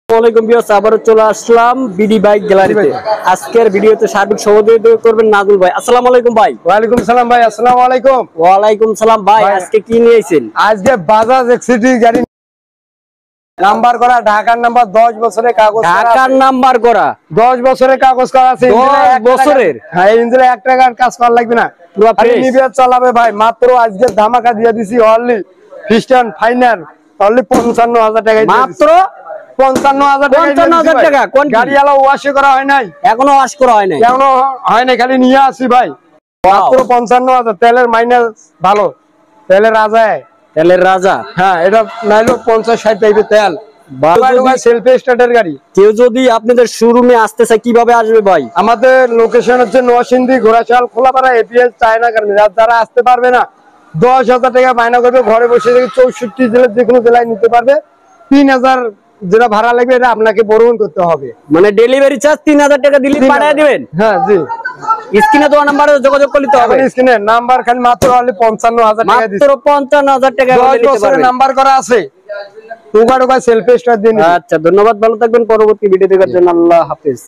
আসসালামু আলাইকুম ভিউয়ার্স, আবারো চলে আসলাম বিডি বাইক গ্যালারিতে। আজকের ভিডিওতে সার্বিক সহযোগিতা করবেন নাজুল ভাই। আসসালামু আলাইকুম ভাই। ওয়ালাইকুম সালাম ভাই। আসসালামু আলাইকুম। ওয়ালাইকুম সালাম ভাই। আজকে কি নিয়ে আইছেন? আজকে বাজাজ এক্সিটি গাড়ি নাম্বার করা, ঢাকার নাম্বার, 10 বছরের কাগজ করা। ঢাকার নাম্বার করা 10 বছরের কাগজ করা আছে। 10 বছরের? হ্যাঁ, ইঞ্জিনে 1 টাকার কাজ করা লাগবে না, পুরো ফ্রেশ নিবিয়ে চালাবে ভাই। মাত্র আজকে ধামাকা দিয়ে দিছি, অনলি খ্রিস্টান ফাইনাল অনলি 55,000 টাকা। মাত্র 55,000 টাকা। কোন গাড়ি আলা ওয়াশ করা হয় নাই, এখনো ওয়াশ করা হয় নাই? এখনো হয় নাই, খালি নিয়ে আসি ভাই। মাত্র 55,000। তেলের মাইনাস ভালো, তেলের রাজা। তেলের রাজা? হ্যাঁ, এটা নাইলো 50-60 টাইপের তেল। সেলফ স্টার্টার গাড়ি। কেউ যদি আপনাদের শোরুমে আসতে চায় কিভাবে আসবে ভাই? আমাদের লোকেশন হচ্ছে Narsingdi, Ghorashal, Kholapara, APS China garments. যারা আসতে পারবে না, 10,000 টাকা মাইনা করবে, ঘরে বসে থেকে 64 জেলার যে কোনো জেলায় নিতে পারবে। 3,000 যেটা ভাড়া লাগবে এটা আপনাকে বহন করতে হবে। মানে ডেলিভারি চার্জ 3,000 টাকা দিলে পাঠিয়ে দিবেন? হ্যাঁ জি। স্ক্রিনে দেওয়া নাম্বারে যোগাযোগ করতে হবে। স্ক্রিনে নাম্বার খালি মাত্র 55,000 টাকা দিচ্ছি। মাত্র 55,000 টাকা 10 বছরের নাম্বার করা আছে। টোকা সেলফ স্টার্ট দিন। আচ্ছা, ধন্যবাদ, ভালো থাকবেন। পরবর্তী ভিডিও দেখার জন্য আল্লাহ হাফেজ।